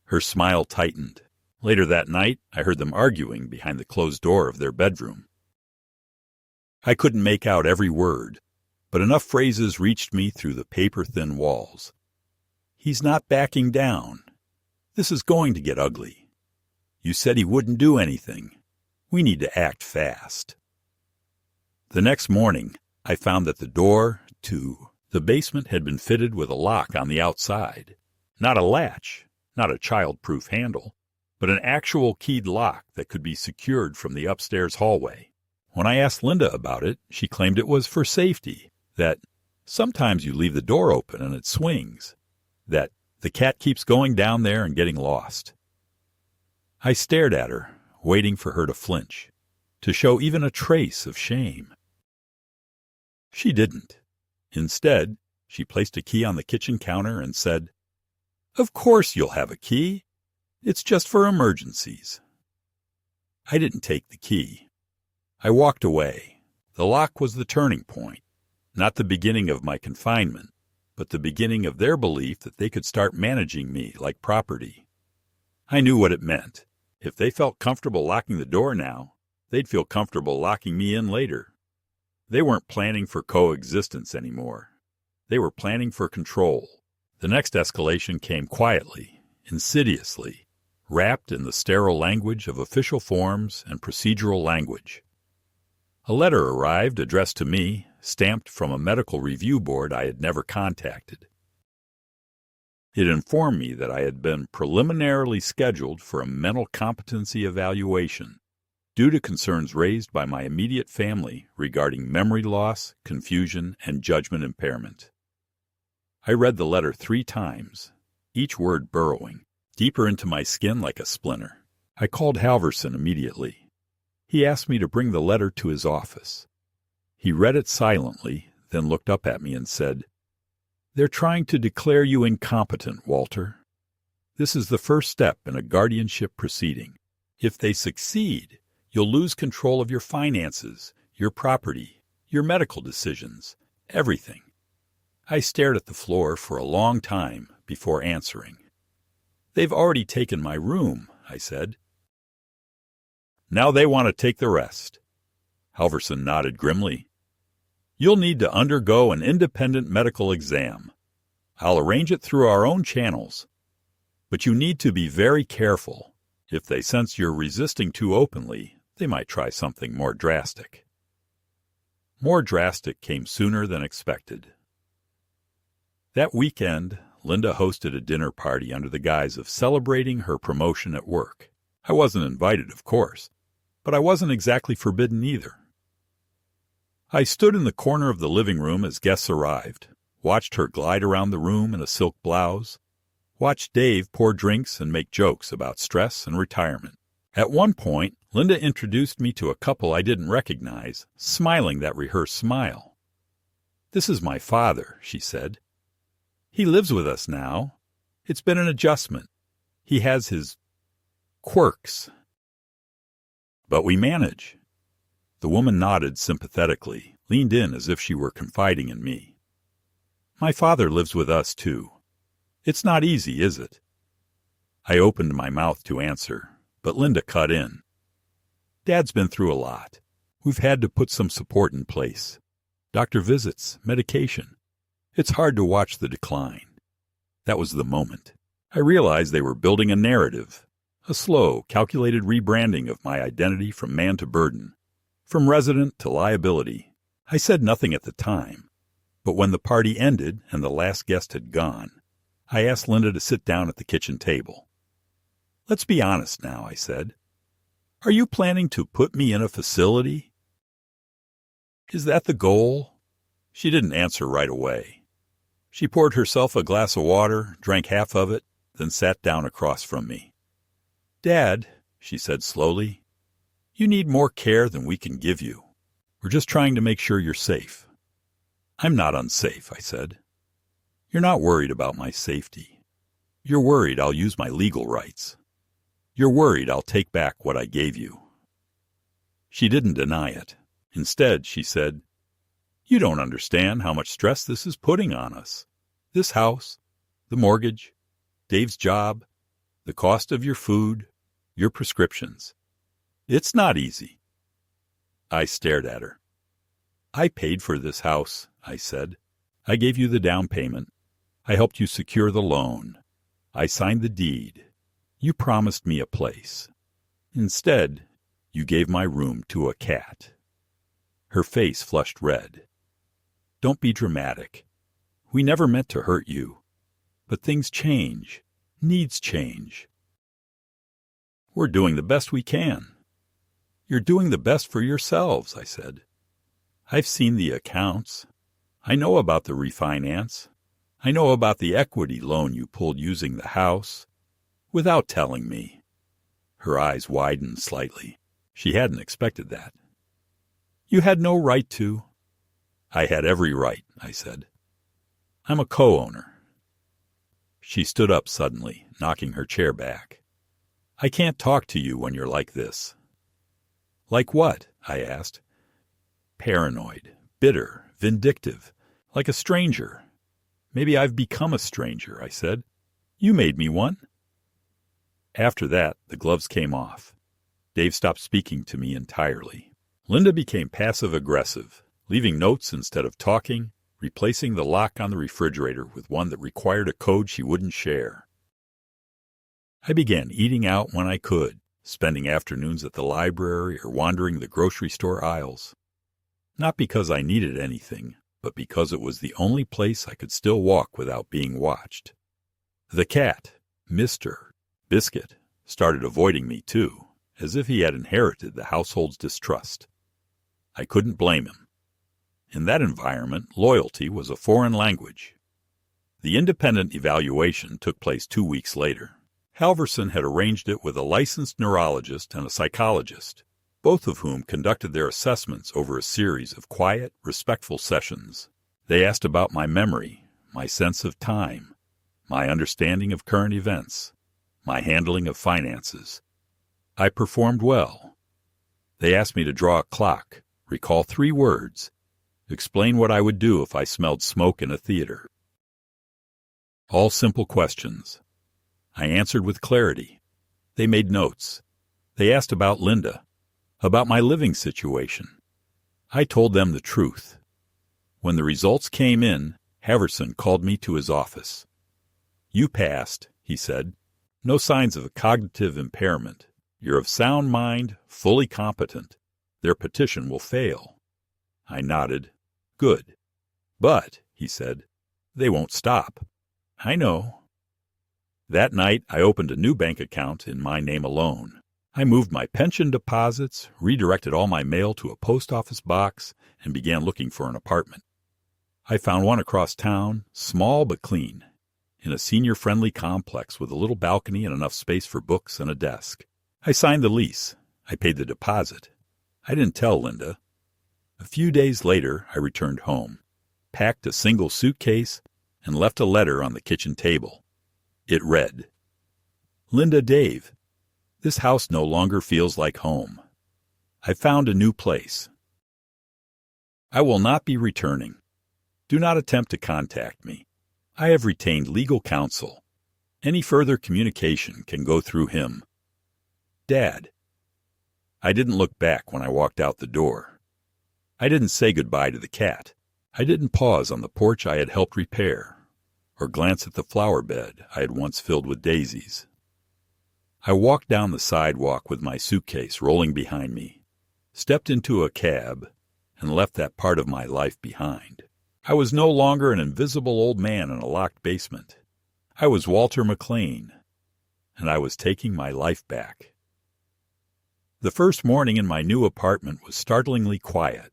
Her smile tightened. Later that night, I heard them arguing behind the closed door of their bedroom. I couldn't make out every word, but enough phrases reached me through the paper-thin walls. "He's not backing down. This is going to get ugly. You said he wouldn't do anything. We need to act fast." The next morning, I found that the door to the basement had been fitted with a lock on the outside. Not a latch, not a child-proof handle, but an actual keyed lock that could be secured from the upstairs hallway. When I asked Linda about it, she claimed it was for safety, that sometimes you leave the door open and it swings, that the cat keeps going down there and getting lost. I stared at her, waiting for her to flinch, to show even a trace of shame. She didn't. Instead, she placed a key on the kitchen counter and said, "Of course you'll have a key. It's just for emergencies." I didn't take the key. I walked away. The lock was the turning point, not the beginning of my confinement, but the beginning of their belief that they could start managing me like property. I knew what it meant. If they felt comfortable locking the door now, they'd feel comfortable locking me in later. They weren't planning for coexistence anymore. They were planning for control. The next escalation came quietly, insidiously, wrapped in the sterile language of official forms and procedural language. A letter arrived addressed to me, stamped from a medical review board I had never contacted. It informed me that I had been preliminarily scheduled for a mental competency evaluation due to concerns raised by my immediate family regarding memory loss, confusion, and judgment impairment. I read the letter 3 times, each word burrowing deeper into my skin like a splinter. I called Halverson immediately. He asked me to bring the letter to his office. He read it silently, then looked up at me and said, "They're trying to declare you incompetent, Walter. This is the first step in a guardianship proceeding. If they succeed, you'll lose control of your finances, your property, Your medical decisions, everything. I stared at the floor for a long time before answering. They've already taken my room, I said. Now they want to take the rest. Halverson nodded grimly. You'll need to undergo an independent medical exam. I'll arrange it through our own channels. But you need to be very careful. If they sense you're resisting too openly, they might try something more drastic. More drastic came sooner than expected. That weekend, Linda hosted a dinner party under the guise of celebrating her promotion at work. I wasn't invited, of course, but I wasn't exactly forbidden either. I stood in the corner of the living room as guests arrived, watched her glide around the room in a silk blouse, watched Dave pour drinks and make jokes about stress and retirement. At one point, Linda introduced me to a couple I didn't recognize, smiling that rehearsed smile. This is my father, she said. He lives with us now. It's been an adjustment. He has his quirks. But we manage. The woman nodded sympathetically, leaned in as if she were confiding in me. My father lives with us, too. It's not easy, is it? I opened my mouth to answer, but Linda cut in. Dad's been through a lot. We've had to put some support in place. Doctor visits, medication. It's hard to watch the decline. That was the moment. I realized they were building a narrative, a slow, calculated rebranding of my identity from man to burden, from resident to liability. I said nothing at the time, but when the party ended and the last guest had gone, I asked Linda to sit down at the kitchen table. Let's be honest now, I said. Are you planning to put me in a facility? Is that the goal? She didn't answer right away. She poured herself a glass of water, drank half of it, then sat down across from me. Dad, she said slowly, you need more care than we can give you. We're just trying to make sure you're safe. I'm not unsafe, I said. You're not worried about my safety. You're worried I'll use my legal rights. You're worried I'll take back what I gave you. She didn't deny it. Instead, she said, you don't understand how much stress this is putting on us. This house, the mortgage, Dave's job, the cost of your food, your prescriptions. It's not easy. I stared at her. I paid for this house, I said. I gave you the down payment. I helped you secure the loan. I signed the deed. You promised me a place. Instead, you gave my room to a cat. Her face flushed red. Don't be dramatic. We never meant to hurt you. But things change. Needs change. We're doing the best we can. You're doing the best for yourselves, I said. I've seen the accounts. I know about the refinance. I know about the equity loan you pulled using the house. Without telling me. Her eyes widened slightly. She hadn't expected that. You had no right to. I had every right, I said. I'm a co-owner. She stood up suddenly, knocking her chair back. I can't talk to you when you're like this. Like what? I asked. Paranoid, bitter, vindictive, like a stranger. Maybe I've become a stranger, I said. You made me one. After that, the gloves came off. Dave stopped speaking to me entirely. Linda became passive-aggressive, leaving notes instead of talking, replacing the lock on the refrigerator with one that required a code she wouldn't share. I began eating out when I could, spending afternoons at the library or wandering the grocery store aisles. Not because I needed anything, but because it was the only place I could still walk without being watched. The cat, Mr. Biscuit, started avoiding me too, as if he had inherited the household's distrust. I couldn't blame him. In that environment, loyalty was a foreign language. The independent evaluation took place 2 weeks later. Halverson had arranged it with a licensed neurologist and a psychologist, both of whom conducted their assessments over a series of quiet, respectful sessions. They asked about my memory, my sense of time, my understanding of current events, my handling of finances. I performed well. They asked me to draw a clock, recall 3 words, Explain what I would do if I smelled smoke in a theater. All simple questions. I answered with clarity. They made notes. They asked about Linda, about my living situation. I told them the truth. When the results came in, Haverson called me to his office. You passed, he said. No signs of a cognitive impairment. You're of sound mind, fully competent. Their petition will fail. I nodded. Good. But, he said, they won't stop. I know. That night, I opened a new bank account in my name alone. I moved my pension deposits, redirected all my mail to a post office box, and began looking for an apartment. I found one across town, small but clean, in a senior-friendly complex with a little balcony and enough space for books and a desk. I signed the lease. I paid the deposit. I didn't tell Linda. A few days later, I returned home, packed a single suitcase, and left a letter on the kitchen table. It read, Linda, Dave, this house no longer feels like home. I found a new place. I will not be returning. Do not attempt to contact me. I have retained legal counsel. Any further communication can go through him. Dad. I didn't look back when I walked out the door. I didn't say goodbye to the cat. I didn't pause on the porch I had helped repair, or glance at the flower bed I had once filled with daisies. I walked down the sidewalk with my suitcase rolling behind me, stepped into a cab, and left that part of my life behind. I was no longer an invisible old man in a locked basement. I was Walter McLean, and I was taking my life back. The first morning in my new apartment was startlingly quiet,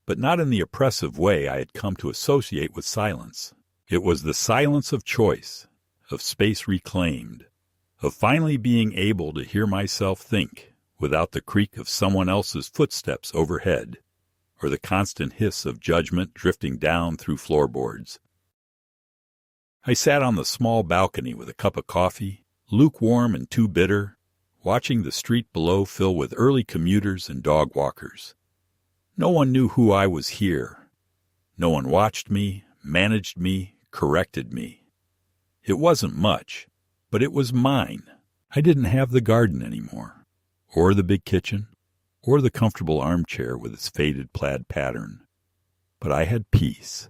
but not in the oppressive way I had come to associate with silence. It was the silence of choice, of space reclaimed, of finally being able to hear myself think without the creak of someone else's footsteps overhead, or the constant hiss of judgment drifting down through floorboards. I sat on the small balcony with a cup of coffee, lukewarm and too bitter, watching the street below fill with early commuters and dog walkers. No one knew who I was here. No one watched me, managed me, corrected me. It wasn't much, but it was mine. I didn't have the garden anymore, or the big kitchen, or the comfortable armchair with its faded plaid pattern. But I had peace,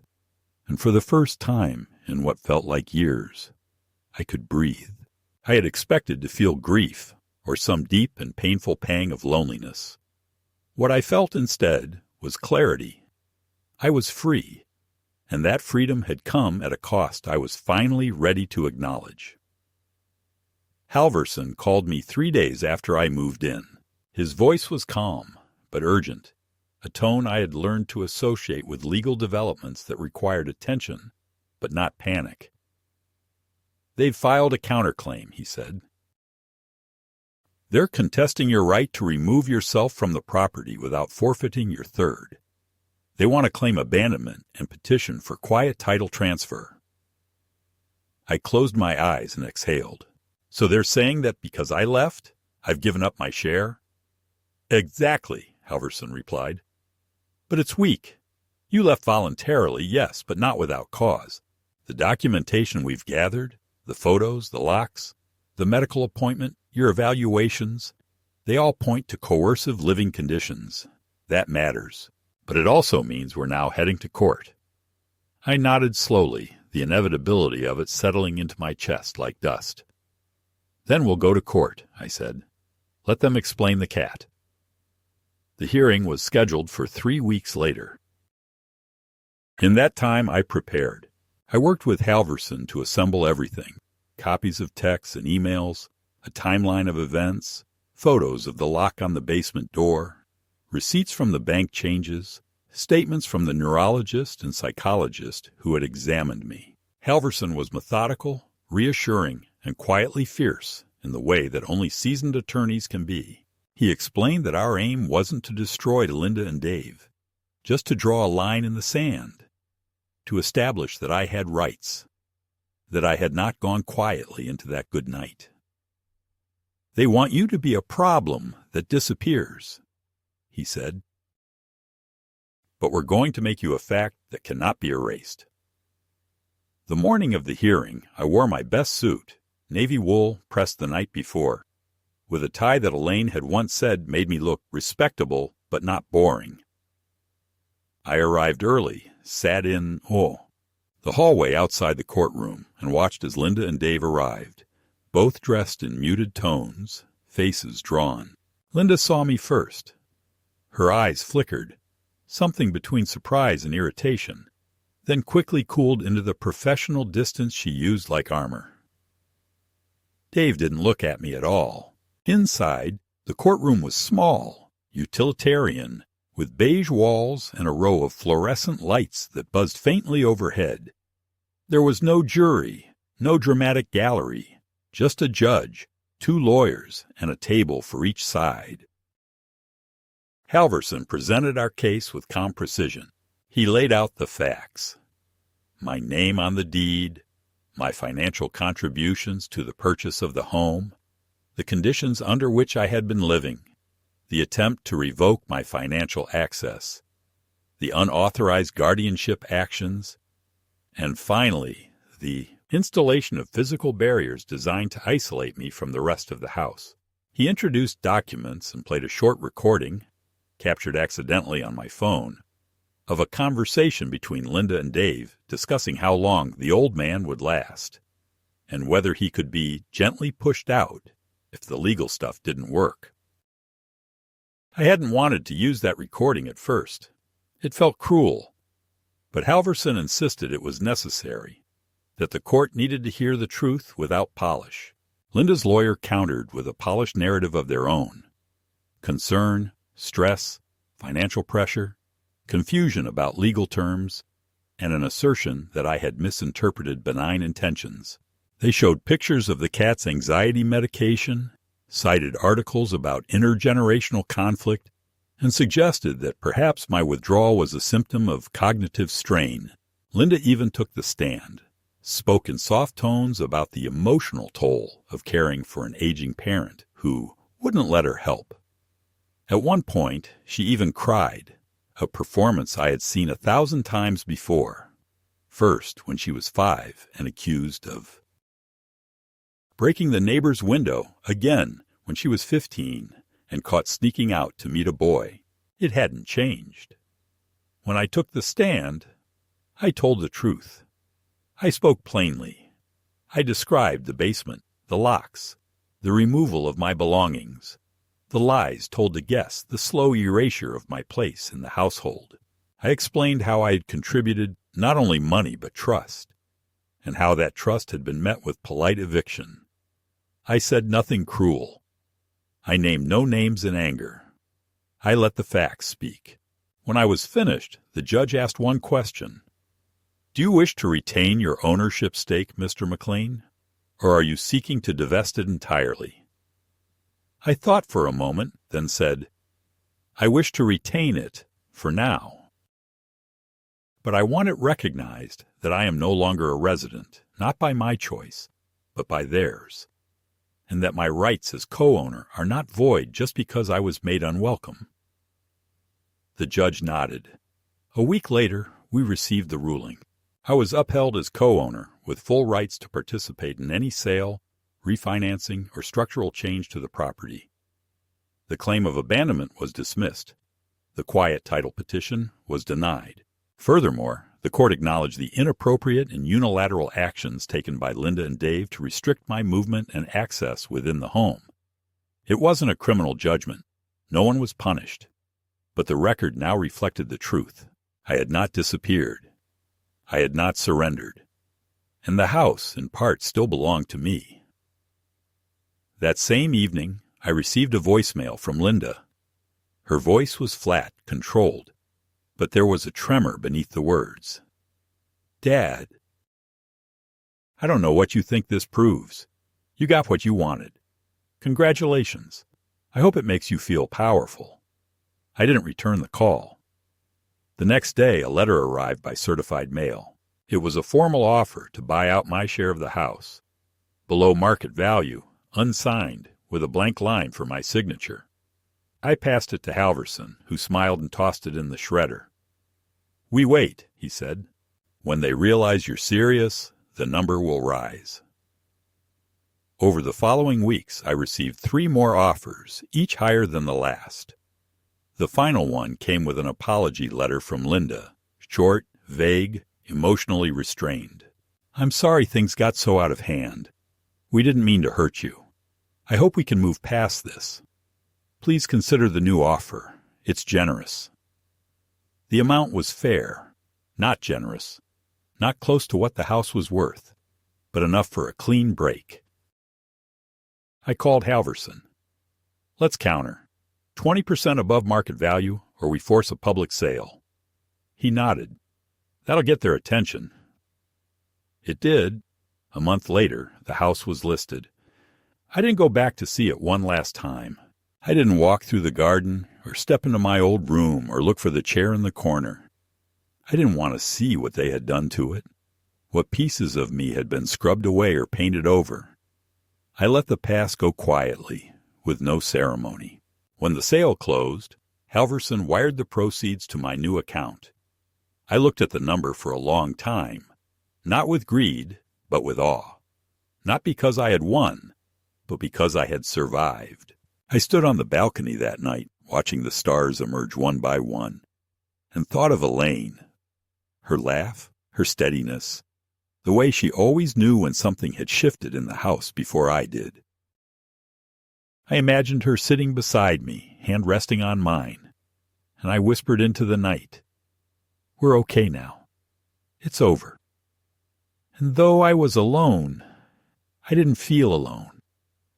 and for the first time in what felt like years, I could breathe. I had expected to feel grief, or some deep and painful pang of loneliness. What I felt instead was clarity. I was free, and that freedom had come at a cost I was finally ready to acknowledge. Halverson called me 3 days after I moved in. His voice was calm, but urgent, a tone I had learned to associate with legal developments that required attention, but not panic. They've filed a counterclaim, he said. They're contesting your right to remove yourself from the property without forfeiting your third. They want to claim abandonment and petition for quiet title transfer. I closed my eyes and exhaled. So they're saying that because I left, I've given up my share? Exactly, Halverson replied. But it's weak. You left voluntarily, yes, but not without cause. The documentation we've gathered, the photos, the locks, the medical appointment, your evaluations, they all point to coercive living conditions. That matters. But it also means we're now heading to court. I nodded slowly, the inevitability of it settling into my chest like dust. Then we'll go to court, I said. Let them explain the cat. The hearing was scheduled for 3 weeks later. In that time, I prepared. I worked with Halverson to assemble everything, copies of texts and emails, a timeline of events, photos of the lock on the basement door, receipts from the bank changes, statements from the neurologist and psychologist who had examined me. Halverson was methodical, reassuring, and quietly fierce in the way that only seasoned attorneys can be. He explained that our aim wasn't to destroy Linda and Dave, just to draw a line in the sand, to establish that I had rights, that I had not gone quietly into that good night. They want you to be a problem that disappears, he said. but we're going to make you a fact that cannot be erased. The morning of the hearing, I wore my best suit, navy wool pressed the night before, with a tie that Elaine had once said made me look respectable but not boring. I arrived early, sat in, the hallway outside the courtroom, and watched as Linda and Dave arrived, both dressed in muted tones, faces drawn. Linda saw me first. Her eyes flickered, something between surprise and irritation, then quickly cooled into the professional distance she used like armor. Dave didn't look at me at all. Inside, the courtroom was small, utilitarian, with beige walls and a row of fluorescent lights that buzzed faintly overhead. There was no jury, no dramatic gallery, just a judge, 2 lawyers, and a table for each side. Halverson presented our case with calm precision. He laid out the facts. My name on the deed, my financial contributions to the purchase of the home, the conditions under which I had been living, the attempt to revoke my financial access, the unauthorized guardianship actions, and finally, the installation of physical barriers designed to isolate me from the rest of the house. He introduced documents and played a short recording, captured accidentally on my phone, of a conversation between Linda and Dave discussing how long the old man would last, and whether he could be gently pushed out if the legal stuff didn't work. I hadn't wanted to use that recording at first. It felt cruel. But Halverson insisted it was necessary, that the court needed to hear the truth without polish. Linda's lawyer countered with a polished narrative of their own. Concern, stress, financial pressure, confusion about legal terms, and an assertion that I had misinterpreted benign intentions. They showed pictures of the cat's anxiety medication, cited articles about intergenerational conflict, and suggested that perhaps my withdrawal was a symptom of cognitive strain. Linda even took the stand, spoke in soft tones about the emotional toll of caring for an aging parent who wouldn't let her help. At one point, she even cried, a performance I had seen 1,000 times before, first when she was 5 and accused of breaking the neighbor's window, again when she was 15 and caught sneaking out to meet a boy. It hadn't changed. When I took the stand, I told the truth. I spoke plainly. I described the basement, the locks, the removal of my belongings, the lies told to guests, the slow erasure of my place in the household. I explained how I had contributed not only money but trust, and how that trust had been met with polite eviction. I said nothing cruel. I named no names in anger. I let the facts speak. When I was finished, the judge asked one question. Do you wish to retain your ownership stake, Mr. McLean, or are you seeking to divest it entirely? I thought for a moment, then said, I wish to retain it, for now. But I want it recognized that I am no longer a resident, not by my choice, but by theirs, and that my rights as co-owner are not void just because I was made unwelcome. The judge nodded. A week later, we received the ruling. I was upheld as co-owner with full rights to participate in any sale, refinancing, or structural change to the property. The claim of abandonment was dismissed. The quiet title petition was denied. Furthermore, the court acknowledged the inappropriate and unilateral actions taken by Linda and Dave to restrict my movement and access within the home. It wasn't a criminal judgment. No one was punished. But the record now reflected the truth. I had not disappeared. I had not surrendered. And the house, in part, still belonged to me. That same evening, I received a voicemail from Linda. Her voice was flat, controlled, but there was a tremor beneath the words. Dad, I don't know what you think this proves. You got what you wanted. Congratulations. I hope it makes you feel powerful. I didn't return the call. The next day, a letter arrived by certified mail. It was a formal offer to buy out my share of the house, below market value, unsigned, with a blank line for my signature. I passed it to Halverson, who smiled and tossed it in the shredder. "We wait," he said. "When they realize you're serious, the number will rise." Over the following weeks, I received 3 more offers, each higher than the last. The final one came with an apology letter from Linda, short, vague, emotionally restrained. "I'm sorry things got so out of hand. We didn't mean to hurt you. I hope we can move past this. Please consider the new offer. It's generous." The amount was fair, not generous, not close to what the house was worth, but enough for a clean break. I called Halverson. "Let's counter. 20% above market value, or we force a public sale." He nodded. "That'll get their attention." It did. A month later, the house was listed. I didn't go back to see it one last time. I didn't walk through the garden, or step into my old room, or look for the chair in the corner. I didn't want to see what they had done to it, what pieces of me had been scrubbed away or painted over. I let the past go quietly, with no ceremony. When the sale closed, Halverson wired the proceeds to my new account. I looked at the number for a long time, not with greed, but with awe. Not because I had won, but because I had survived. I stood on the balcony that night, watching the stars emerge one by one, and thought of Elaine. Her laugh, her steadiness, the way she always knew when something had shifted in the house before I did. I imagined her sitting beside me, hand resting on mine, and I whispered into the night, "We're okay now. It's over." And though I was alone, I didn't feel alone.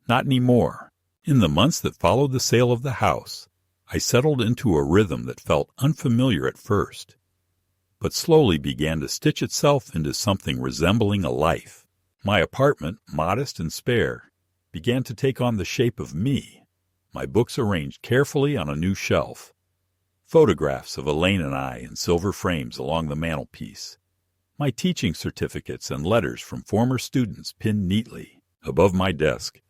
Not anymore. In the months that followed the sale of the house, I settled into a rhythm that felt unfamiliar at first, but slowly began to stitch itself into something resembling a life. My apartment, modest and spare, began to take on the shape of me, my books arranged carefully on a new shelf, photographs of Elaine and I in silver frames along the mantelpiece, my teaching certificates and letters from former students pinned neatly above my desk.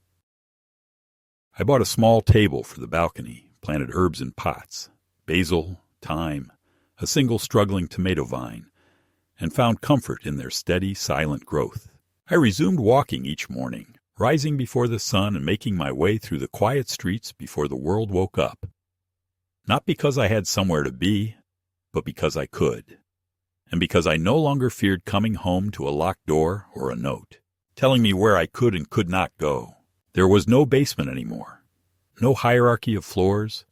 I bought a small table for the balcony, planted herbs in pots, basil, thyme, a single struggling tomato vine, and found comfort in their steady, silent growth. I resumed walking each morning, rising before the sun and making my way through the quiet streets before the world woke up. Not because I had somewhere to be, but because I could, and because I no longer feared coming home to a locked door or a note, telling me where I could and could not go. There was no basement anymore, no hierarchy of floors,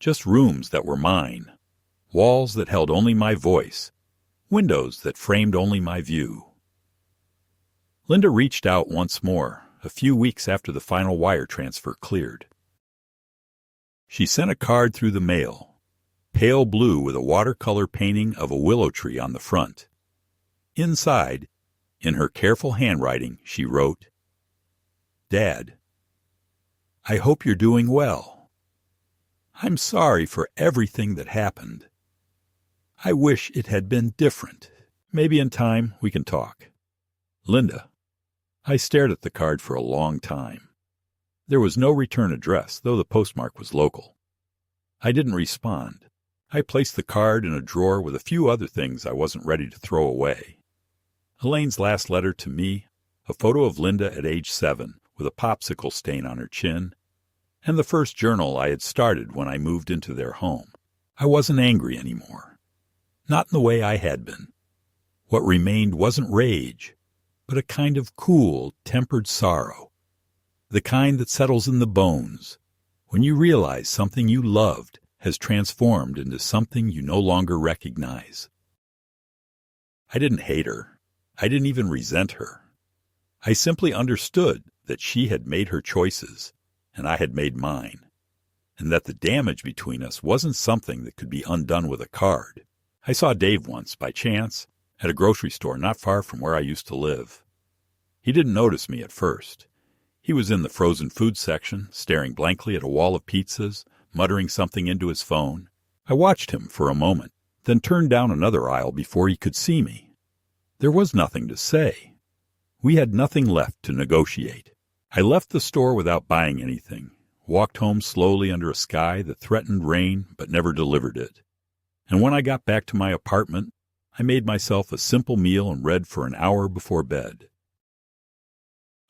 just rooms that were mine, walls that held only my voice, windows that framed only my view. Linda reached out once more, a few weeks after the final wire transfer cleared. She sent a card through the mail, pale blue with a watercolor painting of a willow tree on the front. Inside, in her careful handwriting, she wrote, "Dad, I hope you're doing well. I'm sorry for everything that happened. I wish it had been different. Maybe in time we can talk. Linda." I stared at the card for a long time. There was no return address, though the postmark was local. I didn't respond. I placed the card in a drawer with a few other things I wasn't ready to throw away. Elaine's last letter to me, a photo of Linda at age 7 with a popsicle stain on her chin, and the first journal I had started when I moved into their home. I wasn't angry anymore. Not in the way I had been. What remained wasn't rage, but a kind of cool, tempered sorrow. The kind that settles in the bones, when you realize something you loved has transformed into something you no longer recognize. I didn't hate her. I didn't even resent her. I simply understood that she had made her choices, and I had made mine, and that the damage between us wasn't something that could be undone with a card. I saw Dave once, by chance, at a grocery store not far from where I used to live. He didn't notice me at first. He was in the frozen food section, staring blankly at a wall of pizzas, muttering something into his phone. I watched him for a moment, then turned down another aisle before he could see me. There was nothing to say. We had nothing left to negotiate. I left the store without buying anything, walked home slowly under a sky that threatened rain but never delivered it, And when I got back to my apartment, I made myself a simple meal and read for an hour before bed.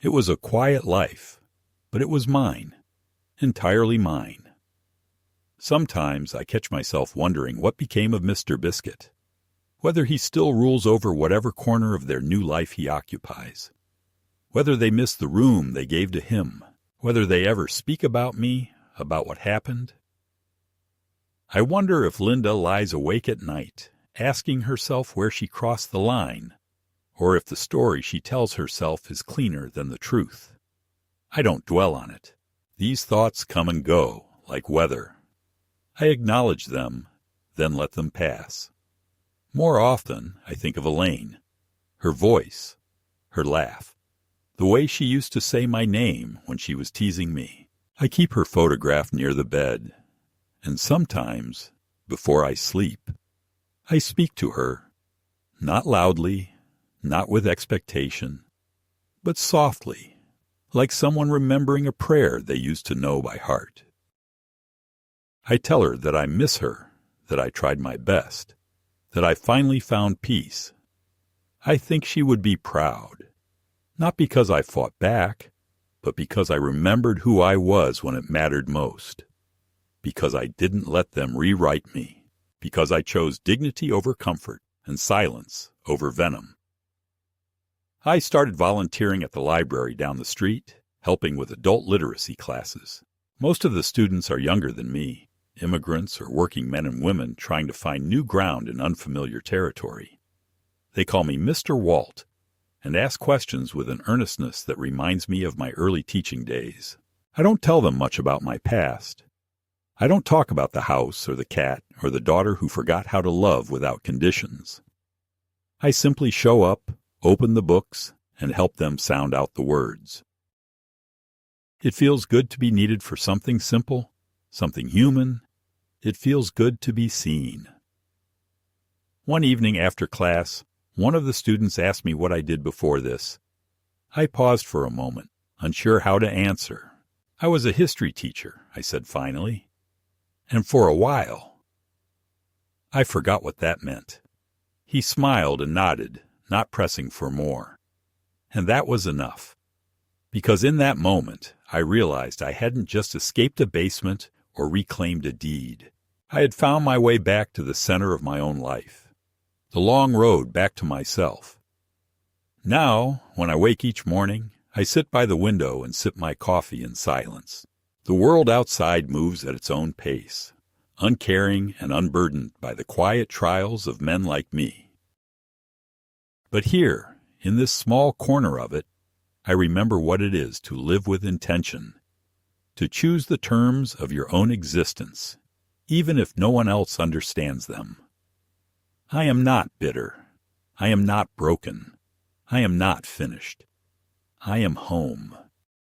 It was a quiet life, but it was mine, entirely mine. Sometimes I catch myself wondering what became of Mr. Biscuit, whether he still rules over whatever corner of their new life he occupies, whether they miss the room they gave to him, whether they ever speak about me, about what happened. I wonder if Linda lies awake at night, asking herself where she crossed the line, or if the story she tells herself is cleaner than the truth. I don't dwell on it. These thoughts come and go, like weather. I acknowledge them, then let them pass. More often, I think of Elaine, her voice, her laugh, the way she used to say my name when she was teasing me. I keep her photograph near the bed, and sometimes, before I sleep, I speak to her, not loudly, not with expectation, but softly, like someone remembering a prayer they used to know by heart. I tell her that I miss her, that I tried my best, that I finally found peace. I think she would be proud, not because I fought back, but because I remembered who I was when it mattered most, because I didn't let them rewrite me, because I chose dignity over comfort and silence over venom. I started volunteering at the library down the street, helping with adult literacy classes. Most of the students are younger than me, immigrants or working men and women trying to find new ground in unfamiliar territory. They call me Mr. Walt and ask questions with an earnestness that reminds me of my early teaching days. I don't tell them much about my past. I don't talk about the house or the cat or the daughter who forgot how to love without conditions. I simply show up, open the books, and help them sound out the words. It feels good to be needed for something simple, something human. It feels good to be seen. One evening after class, one of the students asked me what I did before this. I paused for a moment, unsure how to answer. I was a history teacher, I said finally. And for a while. I forgot what that meant. He smiled and nodded, not pressing for more. And that was enough. Because in that moment, I realized I hadn't just escaped a basement or reclaimed a deed. I had found my way back to the center of my own life, the long road back to myself. Now, when I wake each morning, I sit by the window and sip my coffee in silence. The world outside moves at its own pace, uncaring and unburdened by the quiet trials of men like me. But here, in this small corner of it, I remember what it is to live with intention, to choose the terms of your own existence, even if no one else understands them. I am not bitter. I am not broken. I am not finished. I am home.